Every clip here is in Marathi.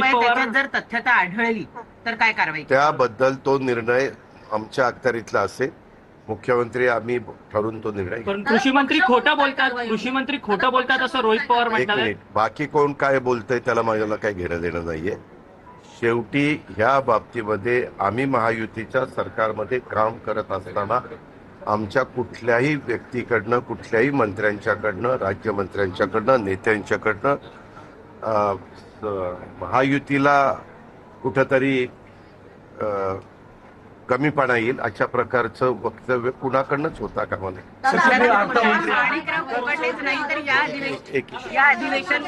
त्याच्यात जर तथ्यता आढळली तर काय कारवाई? त्याबद्दल तो निर्णय आमच्या अखत्यारीतला असेल. मुख्यमंत्री आम्ही ठरवून तो निर्णय घेऊ. पण कृषी मंत्री खोटं बोलतात असं रोहित पवार एक म्हणाले. मिनिट, बाकी कोण काय बोलतंय त्याला माझ्याला काही घेणं देणं नाहीये. शेवटी ह्या बाबतीमध्ये आम्ही महायुतीच्या सरकारमध्ये काम करत असताना आमच्या कुठल्याही व्यक्तीकडनं, कुठल्याही मंत्र्यांच्याकडनं, राज्यमंत्र्यांच्याकडनं, नेत्यांच्याकडनं महायुतीला कुठंतरी कमीपणा येईल अशा प्रकारचं वक्तव्य कुणाकडनंच होता कामा नये. या अधिवेशन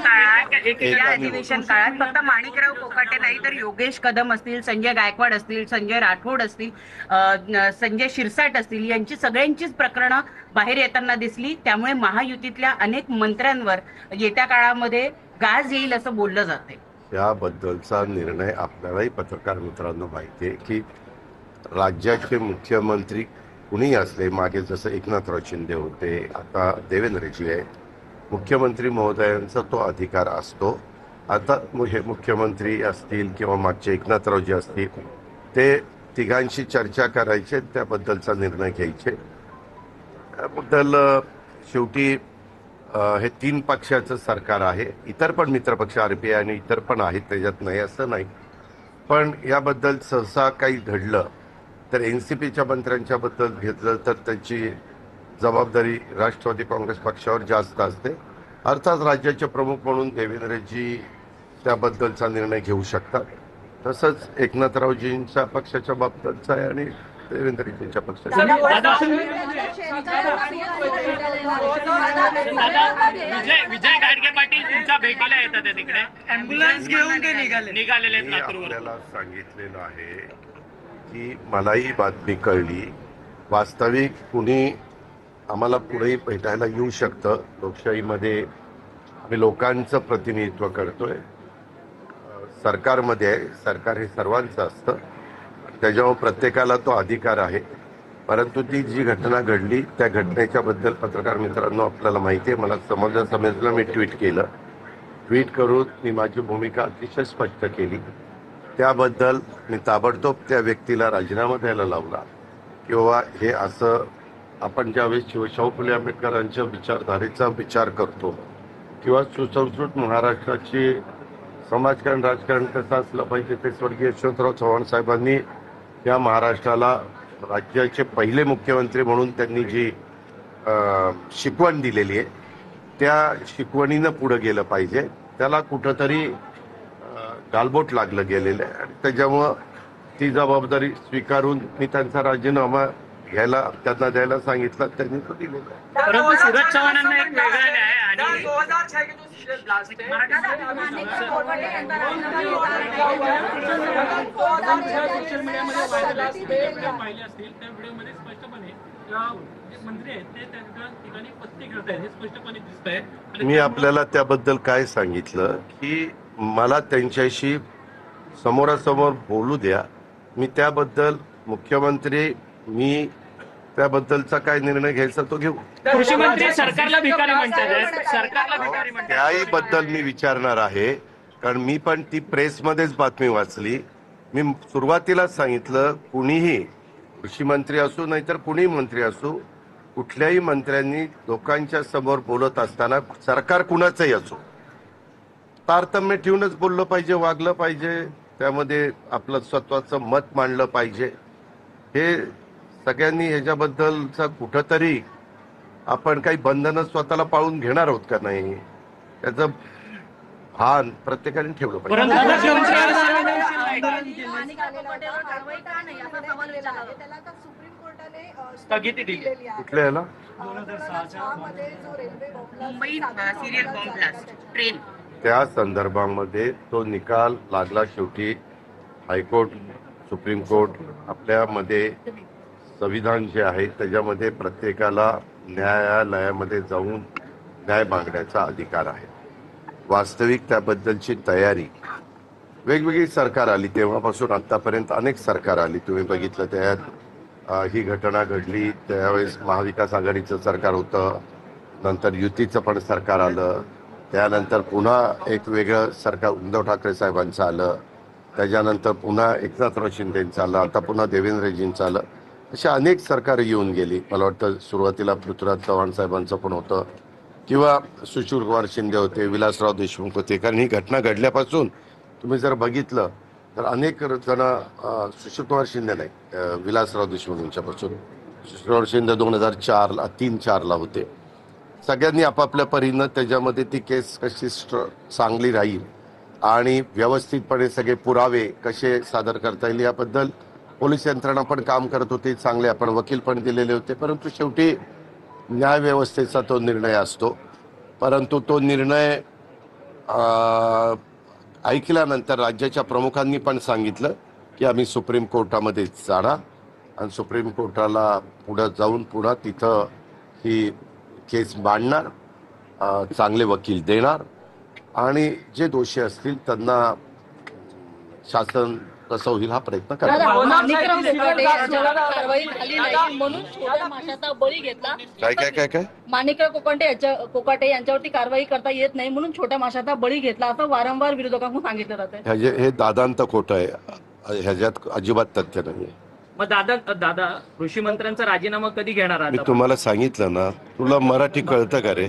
काळात फक्त माणिकराव कोकाटे नाही तर योगेश कदम असतील, संजय गायकवाड असतील, संजय राठोड असतील, संजय शिरसाट असतील, यांची सगळ्यांचीच प्रकरणं बाहेर येताना दिसली. त्यामुळे महायुतीतल्या अनेक मंत्र्यांवर येत्या काळामध्ये गाज येईल असं बोललं जाते. याबद्दलचा निर्णय आपल्यालाही पत्रकार मित्रांनो माहिती आहे की राज्याचे मुख्यमंत्री कुणीही असले, मागे जसं एकनाथराव शिंदे होते, आता देवेंद्रजी आहे, मुख्यमंत्री महोदयांचा तो अधिकार असतो. आता हे मुख्यमंत्री असतील किंवा मागचे एकनाथरावजी असतील, ते तिघांशी चर्चा करायचे, त्याबद्दलचा निर्णय घ्यायचे. त्याबद्दल शेवटी हे 3 पक्षाचं सरकार आहे. इतर पण मित्रपक्ष RPI आणि इतर पण आहेत, त्याच्यात नाही असं नाही. पण याबद्दल सहसा काही घडलं तर NCPच्या मंत्र्यांच्या बद्दल घेतलं तर त्याची जबाबदारी राष्ट्रवादी काँग्रेस पक्षावर जास्त असते. अर्थात राज्याचे प्रमुख म्हणून देवेंद्रजी त्याबद्दलचा निर्णय घेऊ शकतात. तसंच एकनाथरावजींच्या पक्षाच्या बाबतीतचा आहे आणि देवेंद्रजींच्या पक्षाच्या. विजय गाडगे पाटील तुमच्या भेटीला येतात तिकडे, अँब्युलन्स घेऊन ते निघालेले आहेत लातूरवर. आपल्याला सांगितलेलं आहे की मलाही बातमी कळली. वास्तविक कुणी आम्हाला पुढेही भेटायला येऊ शकतं. लोकशाहीमध्ये आम्ही लोकांचं प्रतिनिधित्व करतोय, सरकारमध्ये आहे. सरकार हे सर्वांचं असतं, त्याच्यावर प्रत्येकाला तो अधिकार आहे. परंतु ती जी घटना घडली त्या घटनेच्या बद्दल पत्रकार मित्रांनो आपल्याला माहिती आहे, मला समजलं मी ट्विट करून मी माझी भूमिका अतिशय स्पष्ट केली. त्याबद्दल मी ताबडतोब त्या व्यक्तीला राजीनामा द्यायला लावला. किंवा हे असं आपण ज्यावेळेस शाहू फुले आंबेडकरांच्या विचारधारेचा विचार करतो किंवा सुसंस्कृत महाराष्ट्राची समाजकारण राजकारण कसं असलं पाहिजे ते स्वर्गीय यशवंतराव चव्हाण साहेबांनी या महाराष्ट्राला राज्याचे पहिले मुख्यमंत्री म्हणून त्यांनी जी शिकवण दिलेली आहे त्या शिकवणीनं पुढे गेलं पाहिजे. त्याला कुठंतरी गालबोट लागलं गेलेलं आहे आणि त्याच्यामुळं ती जबाबदारी स्वीकारून मी त्यांचा राजीनामा त्यांना द्यायला सांगितलं, त्यांनी तो दिलेला आहे. परंतु सूरज चव्हाणांना एक वेगळा न्याय आणि सोशल मीडियामध्ये व्हायरल पाहिले असतील त्या व्हिडिओमध्ये स्पष्टपणे मंत्री आहेत ते त्या ठिकाणी पत्ते खेळत आहेत हे स्पष्टपणे दिसत आहे. मी आपल्याला त्याबद्दल काय सांगितलं की मला त्यांच्याशी समोरासमोर बोलू द्या. मी त्याबद्दल मुख्यमंत्री मी त्याबद्दलचा काय निर्णय घ्यायचा तो घेऊ. कृषी मंत्री सरकारला भिकारी म्हणतात, त्याही बद्दल मी विचारणार आहे, कारण मी पण ती प्रेसमध्येच बातमी वाचली. मी सुरुवातीलाच सांगितलं, कुणीही कृषी मंत्री असू नाहीतर कुणीही मंत्री असू, कुठल्याही मंत्र्यांनी लोकांच्या समोर बोलत असताना सरकार कुणाचंही असो तारतम्य ठेवूनच बोललं पाहिजे, वागलं पाहिजे, त्यामध्ये आपलं स्वतःचं मत मांडलं पाहिजे. हे सगळ्यांनी ह्याच्याबद्दलचा कुठंतरी आपण काही बंधनं स्वतःला पाळून घेणार आहोत का नाही त्याचं भान प्रत्येकाने ठेवलं पाहिजे. स्थगिती दिली कुठल्या याला Mumbai serial bomb blast train त्या संदर्भामध्ये तो निकाल लागला. शेवटी हायकोर्ट, सुप्रीम कोर्ट आपल्यामध्ये संविधान जे आहे त्याच्यामध्ये प्रत्येकाला न्यायालयामध्ये जाऊन न्याय मागण्याचा अधिकार आहे. वास्तविक त्याबद्दलची तयारी वेगवेगळी सरकार आली तेव्हापासून आतापर्यंत अनेक सरकार आली. तुम्ही बघितलं त्यात ही घटना घडली त्यावेळेस महाविकास आघाडीचं सरकार होतं, नंतर युतीचं पण सरकार आलं, त्यानंतर पुन्हा एक वेगळं सरकार उद्धव ठाकरे साहेबांचं आलं, त्याच्यानंतर पुन्हा एकनाथराव शिंदेंचं आलं, आता पुन्हा देवेंद्रजींचं आलं. अशा अनेक सरकार येऊन गेली. मला वाटतं सुरुवातीला पृथ्वीराज चव्हाण साहेबांचं पण होतं किंवा सुशीलकुमार शिंदे होते, विलासराव देशमुख होते. कारण ही घटना घडल्यापासून तुम्ही जर बघितलं तर अनेक जण सुशीलकुमार शिंदे नाही, विलासराव देशमुख यांच्यापासून सुशीलकुमार शिंदे 2004ला 3-4ला होते. सगळ्यांनी आपापल्या परीनं त्याच्यामध्ये ती केस कशी चांगली राहील आणि व्यवस्थितपणे सगळे पुरावे कसे सादर करता येईल याबद्दल पोलीस यंत्रणा पण काम करत होती. चांगले आपण वकील पण दिलेले होते. परंतु शेवटी न्यायव्यवस्थेचा तो निर्णय असतो. परंतु तो निर्णय ऐकल्यानंतर राज्याच्या प्रमुखांनी पण सांगितलं की आम्ही सुप्रीम कोर्टामध्ये जाणार आणि सुप्रीम कोर्टाला पुढे जाऊन पुन्हा तिथं ही केस मांडणार, चांगले वकील देणार आणि जे दोषी असतील त्यांना शासन कसं होईल हा प्रयत्न करणार. माणिकराव कोकाटे यांच्यावर कारवाई झाली नाही म्हणून छोट्या माशाचा बळी घेतला. काय माणिकराव कोकाटे यांच्यावरती कारवाई करता येत नाही म्हणून छोट्या माशाचा बळी घेतला असं वारंवार विरोधकांकडून सांगितलं जात आहे. हे दादांत खोटं आहे, ह्याच्यात अजिबात तथ्य नाहीये. मग दादा कृषी मंत्र्यांचा राजीनामा कधी घेणार मी आता? तुम्हाला सांगितलं ना, तुला मराठी कळतं का रे?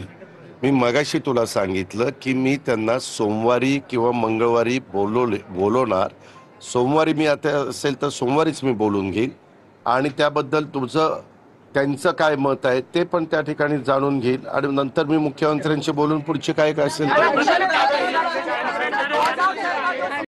मी मगाशी तुला सांगितलं की मी त्यांना सोमवारी किंवा मंगळवारी बोलवणार. सोमवारी मी आता असेल तर सोमवारीच मी बोलून घेईल आणि त्याबद्दल त्यांचं काय मत आहे ते पण त्या ठिकाणी जाणून घेईल आणि नंतर मी मुख्यमंत्र्यांशी बोलून पुढचे काय असेल